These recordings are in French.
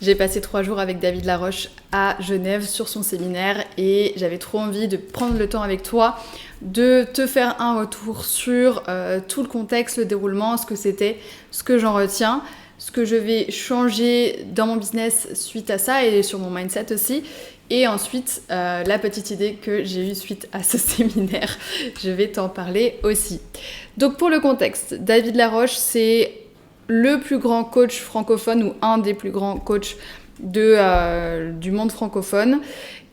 J'ai passé 3 jours avec David Laroche à Genève sur son séminaire et j'avais trop envie de prendre le temps avec toi, de te faire un retour sur tout le contexte, le déroulement, ce que c'était, ce que j'en retiens, ce que je vais changer dans mon business suite à ça et sur mon mindset aussi. Et ensuite, la petite idée que j'ai eue suite à ce séminaire, je vais t'en parler aussi. Donc pour le contexte, David Laroche, c'est le plus grand coach francophone ou un des plus grands coachs du monde francophone.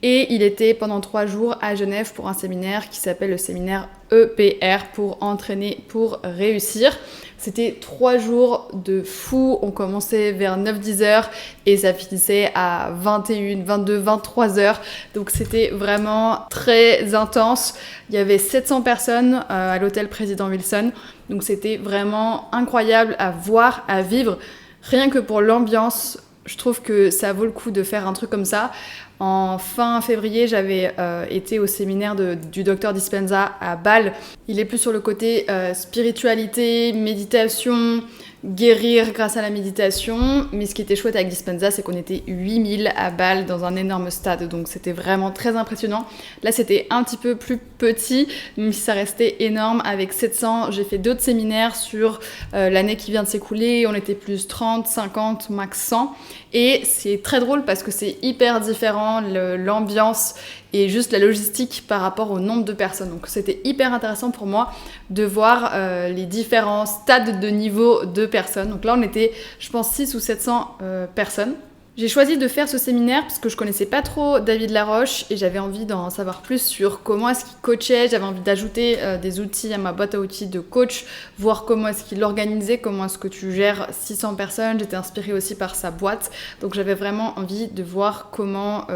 Et il était pendant 3 jours à Genève pour un séminaire qui s'appelle le séminaire EPR, pour entraîner, pour réussir. C'était 3 jours de fou. On commençait vers 9-10 heures et ça finissait à 21, 22, 23 heures. Donc c'était vraiment très intense. Il y avait 700 personnes à l'hôtel Président Wilson. Donc c'était vraiment incroyable à voir, à vivre. Rien que pour l'ambiance, je trouve que ça vaut le coup de faire un truc comme ça. En fin février, j'avais été au séminaire du Dr Dispenza à Bâle. Il est plus sur le côté spiritualité, méditation, guérir grâce à la méditation. Mais ce qui était chouette avec Dispenza, c'est qu'on était 8000 à Bâle dans un énorme stade. Donc c'était vraiment très impressionnant. Là, c'était un petit peu plus petit, mais ça restait énorme avec 700. J'ai fait d'autres séminaires sur l'année qui vient de s'écouler. On était plus 30, 50, max 100. Et c'est très drôle parce que c'est hyper différent, l'ambiance et juste la logistique par rapport au nombre de personnes. Donc c'était hyper intéressant pour moi de voir les différents stades de niveau de personnes. Donc là on était, je pense, 600 ou 700 personnes. J'ai choisi de faire ce séminaire parce que je connaissais pas trop David Laroche et j'avais envie d'en savoir plus sur comment est-ce qu'il coachait. J'avais envie d'ajouter des outils à ma boîte à outils de coach, voir comment est-ce qu'il l'organisait, comment est-ce que tu gères 600 personnes. J'étais inspirée aussi par sa boîte, donc j'avais vraiment envie de voir comment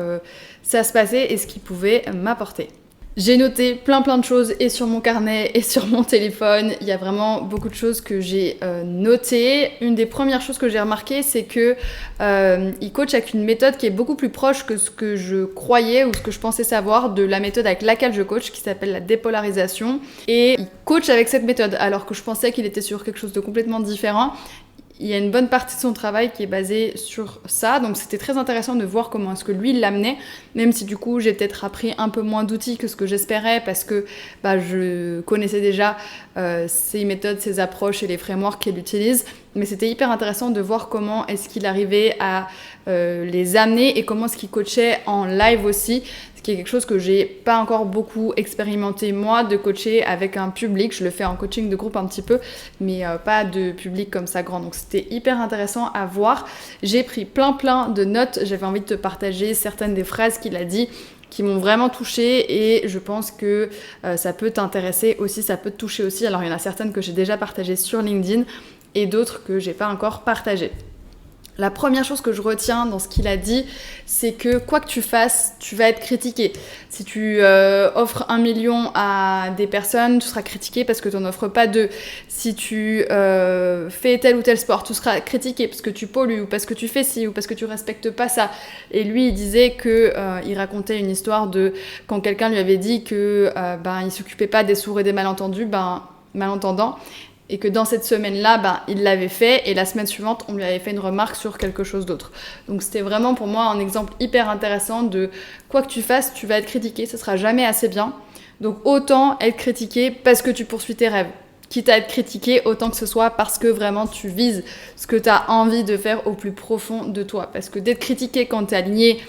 ça se passait et ce qu'il pouvait m'apporter. J'ai noté plein de choses et sur mon carnet et sur mon téléphone. Il y a vraiment beaucoup de choses que j'ai notées. Une des premières choses que j'ai remarquées, c'est que il coach avec une méthode qui est beaucoup plus proche que ce que je croyais ou ce que je pensais savoir de la méthode avec laquelle je coach, qui s'appelle la dépolarisation. Et il coach avec cette méthode, alors que je pensais qu'il était sur quelque chose de complètement différent. Il y a une bonne partie de son travail qui est basée sur ça, donc c'était très intéressant de voir comment est-ce que lui l'amenait, même si du coup j'ai peut-être appris un peu moins d'outils que ce que j'espérais parce que je connaissais déjà ses méthodes, ses approches et les frameworks qu'il utilise, mais c'était hyper intéressant de voir comment est-ce qu'il arrivait à les amener et comment est-ce qu'il coachait en live aussi, qui est quelque chose que j'ai pas encore beaucoup expérimenté moi, de coacher avec un public. Je le fais en coaching de groupe un petit peu, mais pas de public comme ça grand. Donc c'était hyper intéressant à voir. J'ai pris plein de notes. J'avais envie de te partager certaines des phrases qu'il a dit qui m'ont vraiment touchée et je pense que ça peut t'intéresser aussi, ça peut te toucher aussi. Alors il y en a certaines que j'ai déjà partagées sur LinkedIn et d'autres que j'ai pas encore partagées. La première chose que je retiens dans ce qu'il a dit, c'est que quoi que tu fasses, tu vas être critiqué. Si tu offres 1 million à des personnes, tu seras critiqué parce que tu n'en offres pas 2. Si tu fais tel ou tel sport, tu seras critiqué parce que tu pollues ou parce que tu fais ci ou parce que tu respectes pas ça. Et lui, il disait il racontait une histoire de quand quelqu'un lui avait dit que il s'occupait pas des sourds et des malentendants. Et que dans cette semaine-là, il l'avait fait, et la semaine suivante, on lui avait fait une remarque sur quelque chose d'autre. Donc c'était vraiment pour moi un exemple hyper intéressant de quoi que tu fasses, tu vas être critiqué, ça sera jamais assez bien. Donc autant être critiqué parce que tu poursuis tes rêves. Quitte à être critiqué, autant que ce soit parce que vraiment tu vises ce que tu as envie de faire au plus profond de toi. Parce que d'être critiqué quand tu es aligné,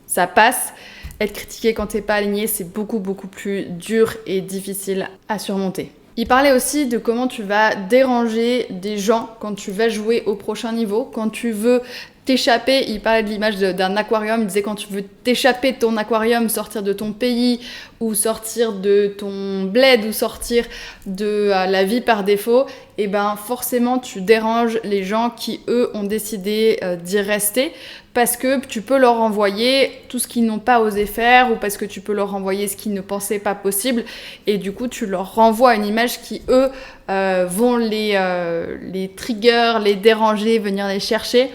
ça passe. Être critiqué quand tu n'es pas aligné, c'est beaucoup plus dur et difficile à surmonter. Il parlait aussi de comment tu vas déranger des gens quand tu vas jouer au prochain niveau, quand tu veux t'échapper. Il parlait de l'image d'un aquarium, il disait quand tu veux t'échapper de ton aquarium, sortir de ton pays ou sortir de ton bled ou sortir de la vie par défaut, et forcément tu déranges les gens qui eux ont décidé d'y rester parce que tu peux leur envoyer tout ce qu'ils n'ont pas osé faire ou parce que tu peux leur envoyer ce qu'ils ne pensaient pas possible et du coup tu leur renvoies une image qui eux vont les trigger, les déranger, venir les chercher.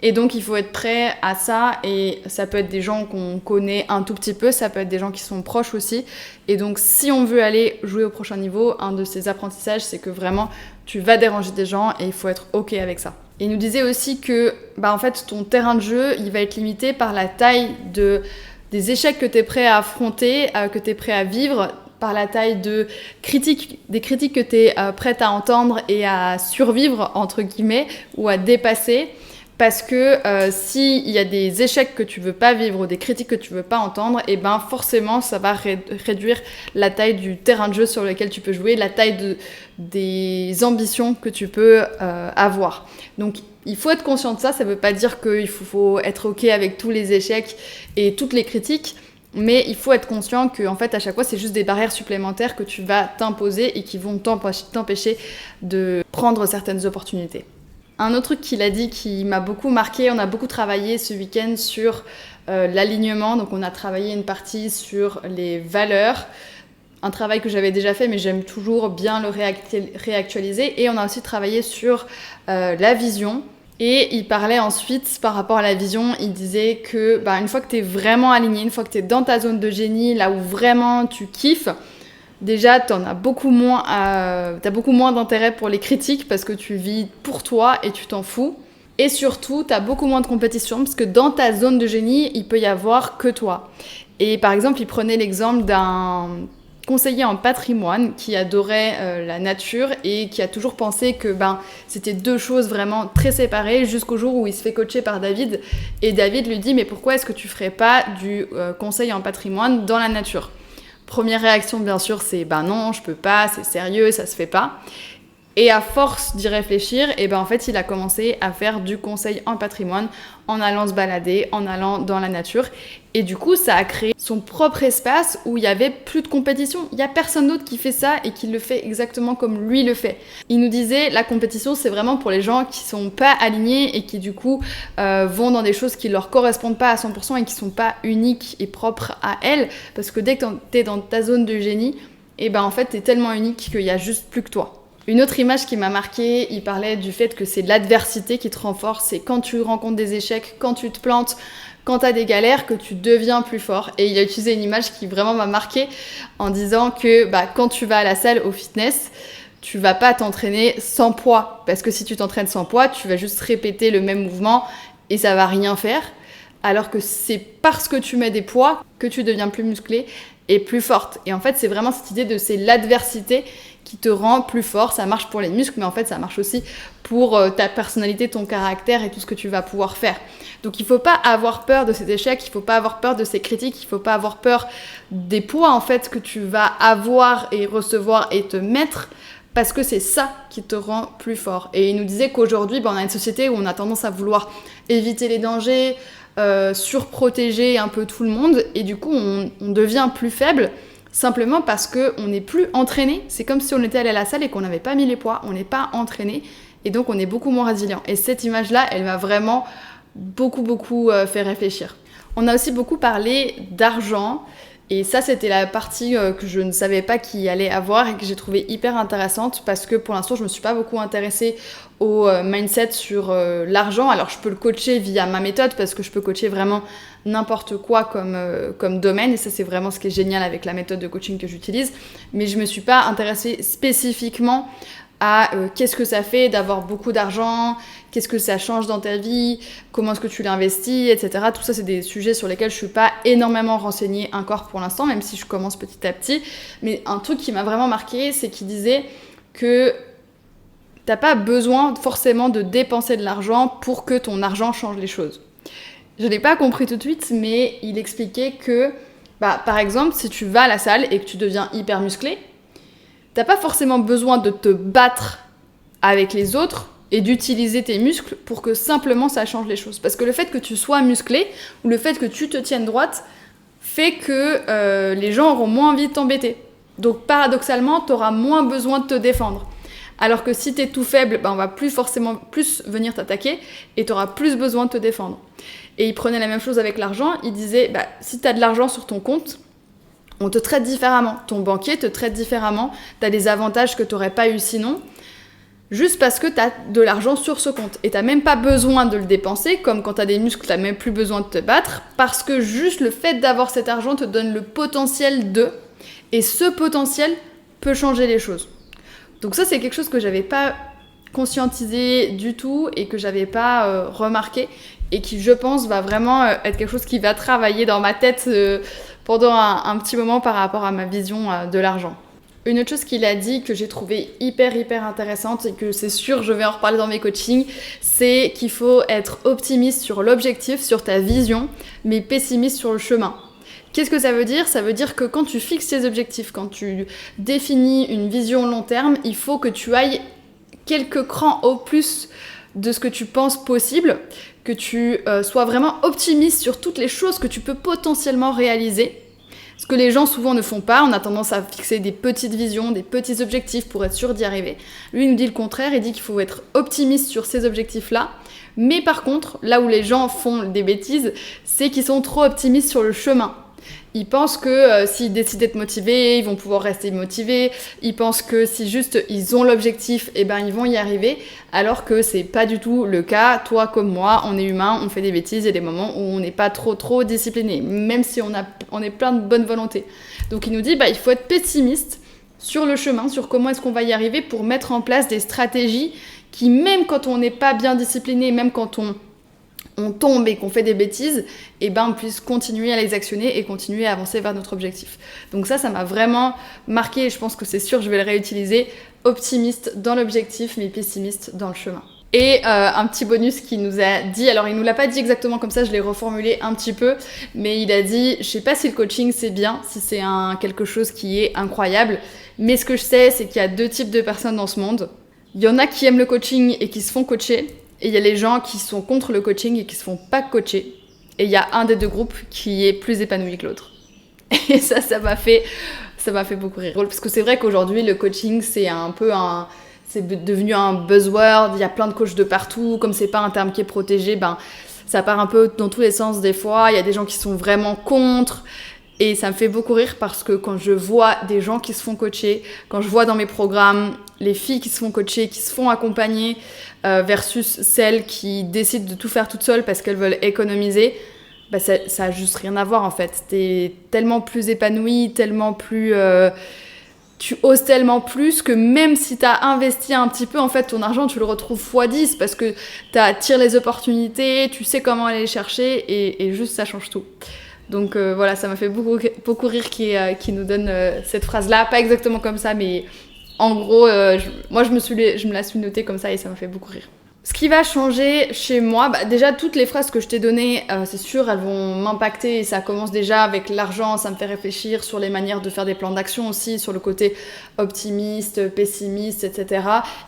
Et donc il faut être prêt à ça et ça peut être des gens qu'on connaît un tout petit peu, ça peut être des gens qui sont proches aussi. Et donc si on veut aller jouer au prochain niveau, un de ces apprentissages c'est que vraiment tu vas déranger des gens et il faut être ok avec ça. Et il nous disait aussi que en fait, ton terrain de jeu, il va être limité par la taille des échecs que tu es prêt à affronter, que tu es prêt à vivre, par la taille des critiques que tu es prête à entendre et à survivre, entre guillemets, ou à dépasser. Parce que s'il y a des échecs que tu veux pas vivre ou des critiques que tu veux pas entendre, et forcément ça va réduire la taille du terrain de jeu sur lequel tu peux jouer, la taille des ambitions que tu peux avoir. Donc il faut être conscient de ça, ça veut pas dire qu'il faut être ok avec tous les échecs et toutes les critiques, mais il faut être conscient que en fait à chaque fois c'est juste des barrières supplémentaires que tu vas t'imposer et qui vont t'empêcher de prendre certaines opportunités. Un autre truc qu'il a dit qui m'a beaucoup marqué, on a beaucoup travaillé ce week-end sur l'alignement, donc on a travaillé une partie sur les valeurs, un travail que j'avais déjà fait mais j'aime toujours bien le réactualiser, et on a aussi travaillé sur la vision. Et il parlait ensuite par rapport à la vision, il disait que une fois que tu es vraiment aligné, une fois que tu es dans ta zone de génie, là où vraiment tu kiffes, déjà, t'as beaucoup moins d'intérêt pour les critiques parce que tu vis pour toi et tu t'en fous. Et surtout, t'as beaucoup moins de compétition parce que dans ta zone de génie, il peut y avoir que toi. Et par exemple, il prenait l'exemple d'un conseiller en patrimoine qui adorait la nature et qui a toujours pensé que c'était deux choses vraiment très séparées jusqu'au jour où il se fait coacher par David. Et David lui dit « Mais pourquoi est-ce que tu ferais pas du conseil en patrimoine dans la nature ?» Première réaction, bien sûr, c'est non, je peux pas, c'est sérieux, ça se fait pas. Et à force d'y réfléchir, en fait, il a commencé à faire du conseil en patrimoine en allant se balader, en allant dans la nature. Et du coup, ça a créé son propre espace où il y avait plus de compétition. Il y a personne d'autre qui fait ça et qui le fait exactement comme lui le fait. Il nous disait, la compétition, c'est vraiment pour les gens qui sont pas alignés et qui du coup vont dans des choses qui leur correspondent pas à 100% et qui sont pas uniques et propres à elles. Parce que dès que t'es dans ta zone de génie, en fait, t'es tellement unique qu'il y a juste plus que toi. Une autre image qui m'a marquée, il parlait du fait que c'est l'adversité qui te renforce, c'est quand tu rencontres des échecs, quand tu te plantes, quand tu as des galères, que tu deviens plus fort. Et il a utilisé une image qui vraiment m'a marquée en disant que quand tu vas à la salle au fitness, tu vas pas t'entraîner sans poids. Parce que si tu t'entraînes sans poids, tu vas juste répéter le même mouvement et ça va rien faire. Alors que c'est parce que tu mets des poids que tu deviens plus musclé et plus forte. Et en fait, c'est vraiment cette idée de c'est l'adversité qui te rend plus fort. Ça marche pour les muscles, mais en fait, ça marche aussi pour ta personnalité, ton caractère et tout ce que tu vas pouvoir faire. Donc, il faut pas avoir peur de ces échecs, il faut pas avoir peur de ces critiques, il faut pas avoir peur des poids, en fait, que tu vas avoir et recevoir et te mettre, parce que c'est ça qui te rend plus fort. Et il nous disait qu'aujourd'hui, on a une société où on a tendance à vouloir éviter les dangers, surprotéger un peu tout le monde, et du coup, on devient plus faible, simplement parce qu'on n'est plus entraîné. C'est comme si on était allé à la salle et qu'on n'avait pas mis les poids, on n'est pas entraîné, et donc on est beaucoup moins résilient. Et cette image-là, elle m'a vraiment beaucoup fait réfléchir. On a aussi beaucoup parlé d'argent, et ça c'était la partie que je ne savais pas qu'il allait avoir et que j'ai trouvé hyper intéressante, parce que pour l'instant je me suis pas beaucoup intéressée au mindset sur l'argent. Alors je peux le coacher via ma méthode, parce que je peux coacher vraiment n'importe quoi comme domaine, et ça c'est vraiment ce qui est génial avec la méthode de coaching que j'utilise, mais je me suis pas intéressée spécifiquement à qu'est-ce que ça fait d'avoir beaucoup d'argent, qu'est-ce que ça change dans ta vie, comment est-ce que tu l'investis, etc. Tout ça, c'est des sujets sur lesquels je suis pas énormément renseignée encore pour l'instant, même si je commence petit à petit. Mais un truc qui m'a vraiment marqué, c'est qu'il disait que t'as pas besoin forcément de dépenser de l'argent pour que ton argent change les choses. Je l'ai pas compris tout de suite, mais il expliquait que, par exemple, si tu vas à la salle et que tu deviens hyper musclé, t'as pas forcément besoin de te battre avec les autres et d'utiliser tes muscles pour que simplement ça change les choses. Parce que le fait que tu sois musclé ou le fait que tu te tiennes droite fait que les gens auront moins envie de t'embêter. Donc paradoxalement, t'auras moins besoin de te défendre. Alors que si t'es tout faible, on va plus venir t'attaquer et t'auras plus besoin de te défendre. Et il prenait la même chose avec l'argent. Il disait, si t'as de l'argent sur ton compte, on te traite différemment. Ton banquier te traite différemment. T'as des avantages que t'aurais pas eu sinon, juste parce que t'as de l'argent sur ce compte. Et t'as même pas besoin de le dépenser, comme quand t'as des muscles, t'as même plus besoin de te battre, parce que juste le fait d'avoir cet argent te donne le potentiel de... Et ce potentiel peut changer les choses. Donc ça, c'est quelque chose que j'avais pas conscientisé du tout et que j'avais pas remarqué et qui, je pense, va vraiment être quelque chose qui va travailler dans ma tête pendant un petit moment par rapport à ma vision de l'argent. Une autre chose qu'il a dit que j'ai trouvé hyper intéressante et que c'est sûr je vais en reparler dans mes coachings, c'est qu'il faut être optimiste sur l'objectif, sur ta vision, mais pessimiste sur le chemin. Qu'est-ce que ça veut dire ? Ça veut dire que quand tu fixes tes objectifs, quand tu définis une vision long terme, il faut que tu ailles quelques crans au plus de ce que tu penses possible, que tu sois vraiment optimiste sur toutes les choses que tu peux potentiellement réaliser. Ce que les gens souvent ne font pas, on a tendance à fixer des petites visions, des petits objectifs pour être sûr d'y arriver. Lui, il nous dit le contraire, il dit qu'il faut être optimiste sur ces objectifs-là. Mais par contre, là où les gens font des bêtises, c'est qu'ils sont trop optimistes sur le chemin. Ils pensent que s'ils décident d'être motivés, ils vont pouvoir rester motivés. Ils pensent que si juste ils ont l'objectif, eh ben ils vont y arriver. Alors que c'est pas du tout le cas. Toi comme moi, on est humain, on fait des bêtises. Il y a des moments où on n'est pas trop discipliné, même si on est plein de bonne volonté. Donc il nous dit, il faut être pessimiste sur le chemin, sur comment est-ce qu'on va y arriver pour mettre en place des stratégies qui, même quand on n'est pas bien discipliné, même quand on tombe et qu'on fait des bêtises, on puisse continuer à les actionner et continuer à avancer vers notre objectif. Donc ça m'a vraiment marqué et je pense que c'est sûr, je vais le réutiliser. Optimiste dans l'objectif, mais pessimiste dans le chemin. Et un petit bonus qu'il nous a dit, alors il nous l'a pas dit exactement comme ça, je l'ai reformulé un petit peu, mais il a dit, je sais pas si le coaching c'est bien, si c'est quelque chose qui est incroyable, mais ce que je sais, c'est qu'il y a 2 types de personnes dans ce monde. Il y en a qui aiment le coaching et qui se font coacher, et il y a les gens qui sont contre le coaching et qui se font pas coacher. Et il y a un des 2 groupes qui est plus épanoui que l'autre. Et ça m'a fait beaucoup rire. Parce que c'est vrai qu'aujourd'hui, le coaching, c'est devenu un buzzword. Il y a plein de coachs de partout. Comme c'est pas un terme qui est protégé, ça part un peu dans tous les sens des fois. Il y a des gens qui sont vraiment contre. Et ça me fait beaucoup rire parce que quand je vois des gens qui se font coacher, quand je vois dans mes programmes les filles qui se font coacher, qui se font accompagner versus celles qui décident de tout faire toutes seules parce qu'elles veulent économiser, ça a juste rien à voir en fait. T'es tellement plus épanouie, tellement plus... tu oses tellement plus que même si t'as investi un petit peu, en fait, ton argent, tu le retrouves x10 parce que t'attires les opportunités, tu sais comment aller les chercher et juste ça change tout. Donc voilà, ça m'a fait beaucoup rire qui nous donne cette phrase-là. Pas exactement comme ça, mais en gros, moi je me la suis notée comme ça et ça m'a fait beaucoup rire. Ce qui va changer chez moi, déjà toutes les phrases que je t'ai données, c'est sûr, elles vont m'impacter et ça commence déjà avec l'argent, ça me fait réfléchir sur les manières de faire des plans d'action aussi, sur le côté optimiste, pessimiste, etc.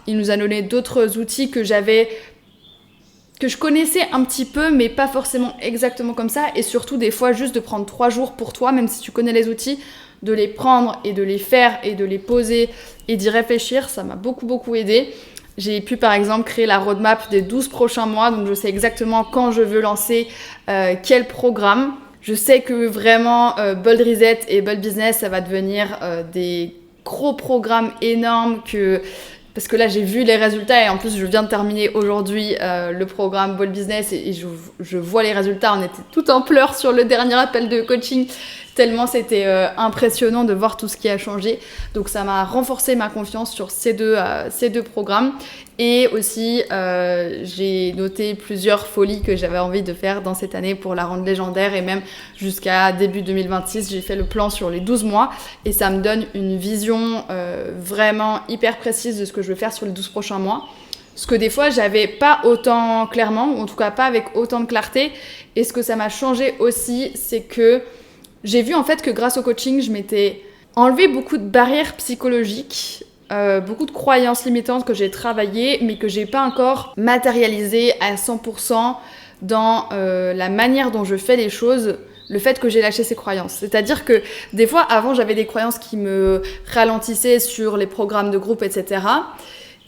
Il nous a donné d'autres outils que je connaissais un petit peu, mais pas forcément exactement comme ça. Et surtout, des fois, juste de prendre 3 jours pour toi, même si tu connais les outils, de les prendre et de les faire et de les poser et d'y réfléchir, ça m'a beaucoup aidé. J'ai pu, par exemple, créer la roadmap des 12 prochains mois. Donc, je sais exactement quand je veux lancer quel programme. Je sais que vraiment, Bold Reset et Bold Business, ça va devenir des gros programmes énormes parce que là, j'ai vu les résultats et en plus, je viens de terminer aujourd'hui le programme Bold Business et je vois les résultats. On était tout en pleurs sur le dernier appel de coaching, tellement c'était impressionnant de voir tout ce qui a changé. Donc, ça m'a renforcé ma confiance sur ces deux programmes. Et aussi, j'ai noté plusieurs folies que j'avais envie de faire dans cette année pour la rendre légendaire et même jusqu'à début 2026, j'ai fait le plan sur les 12 mois et ça me donne une vision vraiment hyper précise de ce que je veux faire sur les 12 prochains mois. Ce que des fois, j'avais pas autant clairement, ou en tout cas pas avec autant de clarté. Et ce que ça m'a changé aussi, c'est que j'ai vu en fait que grâce au coaching, je m'étais enlevé beaucoup de barrières psychologiques, beaucoup de croyances limitantes que j'ai travaillées, mais que j'ai pas encore matérialisées à 100% dans la manière dont je fais les choses, le fait que j'ai lâché ces croyances. C'est-à-dire que des fois, avant, j'avais des croyances qui me ralentissaient sur les programmes de groupe, etc.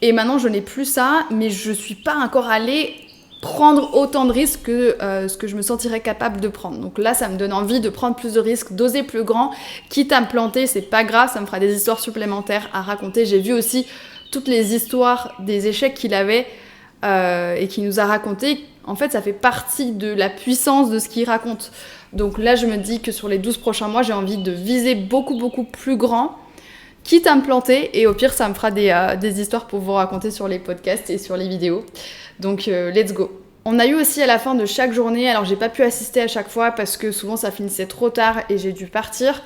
Et maintenant, je n'ai plus ça, mais je suis pas encore allée prendre autant de risques que ce que je me sentirais capable de prendre. Donc là, ça me donne envie de prendre plus de risques, d'oser plus grand, quitte à me planter, c'est pas grave, ça me fera des histoires supplémentaires à raconter. J'ai vu aussi toutes les histoires des échecs qu'il avait et qu'il nous a raconté. En fait, ça fait partie de la puissance de ce qu'il raconte. Donc là, je me dis que sur les 12 prochains mois, j'ai envie de viser beaucoup plus grand, quitte à me planter, et au pire, ça me fera des histoires pour vous raconter sur les podcasts et sur les vidéos. Donc, let's go. On a eu aussi à la fin de chaque journée, alors j'ai pas pu assister à chaque fois parce que souvent ça finissait trop tard et j'ai dû partir,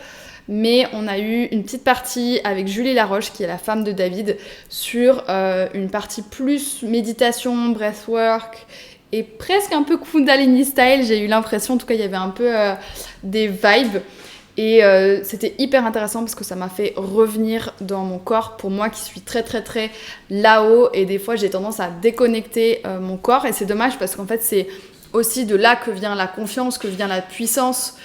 mais on a eu une petite partie avec Julie Laroche, qui est la femme de David, sur une partie plus méditation, breathwork, et presque un peu Kundalini style. J'ai eu l'impression, en tout cas il y avait un peu des vibes, et c'était hyper intéressant parce que ça m'a fait revenir dans mon corps, pour moi qui suis très très très là-haut, et des fois j'ai tendance à déconnecter mon corps, et c'est dommage parce qu'en fait c'est aussi de là que vient la confiance, que vient la puissance.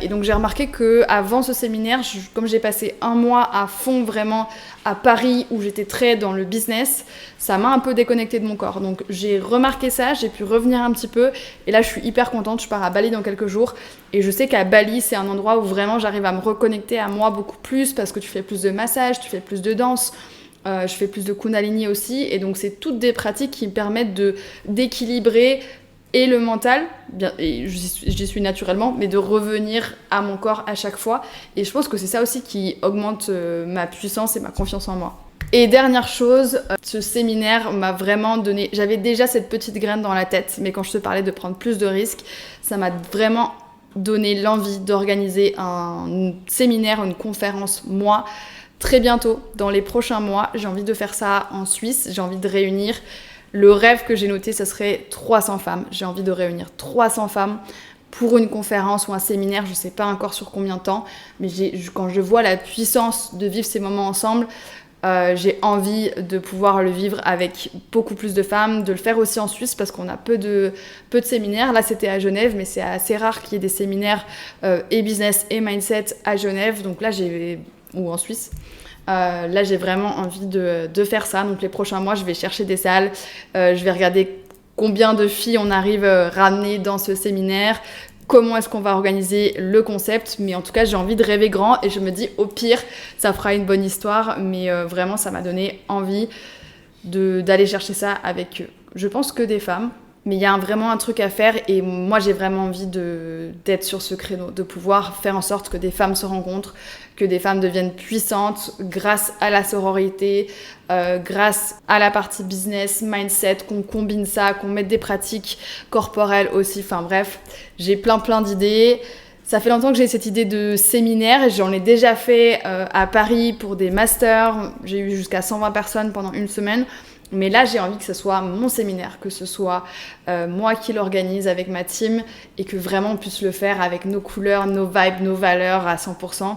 Et donc j'ai remarqué qu'avant ce séminaire, comme j'ai passé un mois à fond vraiment à Paris où j'étais très dans le business, ça m'a un peu déconnectée de mon corps. Donc j'ai remarqué ça, j'ai pu revenir un petit peu, et là je suis hyper contente. Je pars à Bali dans quelques jours, et je sais qu'à Bali c'est un endroit où vraiment j'arrive à me reconnecter à moi beaucoup plus, parce que tu fais plus de massage, tu fais plus de danse, je fais plus de Kundalini aussi, et donc c'est toutes des pratiques qui me permettent d'équilibrer et le mental, bien, et j'y suis naturellement, mais de revenir à mon corps à chaque fois. Et je pense que c'est ça aussi qui augmente ma puissance et ma confiance en moi. Et dernière chose, ce séminaire m'a vraiment donné... J'avais déjà cette petite graine dans la tête, mais quand je te parlais de prendre plus de risques, ça m'a vraiment donné l'envie d'organiser un séminaire, une conférence, moi, très bientôt, dans les prochains mois. J'ai envie de faire ça en Suisse, j'ai envie de réunir... Le rêve que j'ai noté, ce serait 300 femmes. J'ai envie de réunir 300 femmes pour une conférence ou un séminaire, je ne sais pas encore sur combien de temps, mais quand je vois la puissance de vivre ces moments ensemble, j'ai envie de pouvoir le vivre avec beaucoup plus de femmes, de le faire aussi en Suisse parce qu'on a peu de séminaires. Là, c'était à Genève, mais c'est assez rare qu'il y ait des séminaires et business et mindset à Genève, donc là, ou en Suisse. Là j'ai vraiment envie de faire ça, donc les prochains mois je vais chercher des salles, je vais regarder combien de filles on arrive à ramener dans ce séminaire, comment est-ce qu'on va organiser le concept, mais en tout cas j'ai envie de rêver grand, et je me dis au pire ça fera une bonne histoire, mais vraiment ça m'a donné envie d'aller chercher ça avec, je pense, que des femmes. Mais il y a vraiment un truc à faire, et moi j'ai vraiment envie d'être sur ce créneau, de pouvoir faire en sorte que des femmes se rencontrent, que des femmes deviennent puissantes grâce à la sororité, grâce à la partie business, mindset, qu'on combine ça, qu'on mette des pratiques corporelles aussi, enfin bref, j'ai plein d'idées. Ça fait longtemps que j'ai cette idée de séminaire, et j'en ai déjà fait à Paris pour des masters, j'ai eu jusqu'à 120 personnes pendant une semaine. Mais là, j'ai envie que ce soit mon séminaire, que ce soit moi qui l'organise avec ma team, et que vraiment on puisse le faire avec nos couleurs, nos vibes, nos valeurs à 100%,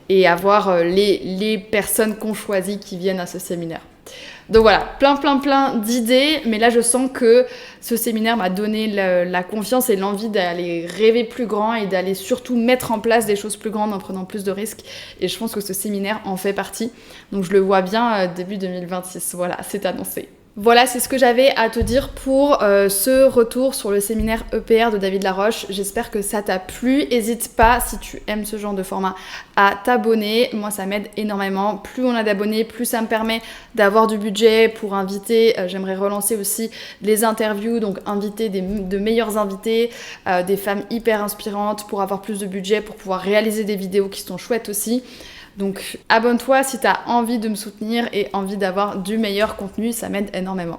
et avoir les personnes qu'on choisit qui viennent à ce séminaire. Donc voilà, plein d'idées, mais là je sens que ce séminaire m'a donné la confiance et l'envie d'aller rêver plus grand, et d'aller surtout mettre en place des choses plus grandes en prenant plus de risques, et je pense que ce séminaire en fait partie, donc je le vois bien début 2026, voilà, c'est annoncé. Voilà, c'est ce que j'avais à te dire pour ce retour sur le séminaire EPR de David Laroche. J'espère que ça t'a plu. N'hésite pas, si tu aimes ce genre de format, à t'abonner. Moi, ça m'aide énormément. Plus on a d'abonnés, plus ça me permet d'avoir du budget pour inviter. J'aimerais relancer aussi les interviews, donc inviter de meilleurs invités, des femmes hyper inspirantes, pour avoir plus de budget, pour pouvoir réaliser des vidéos qui sont chouettes aussi. Donc abonne-toi si tu as envie de me soutenir et envie d'avoir du meilleur contenu, ça m'aide énormément.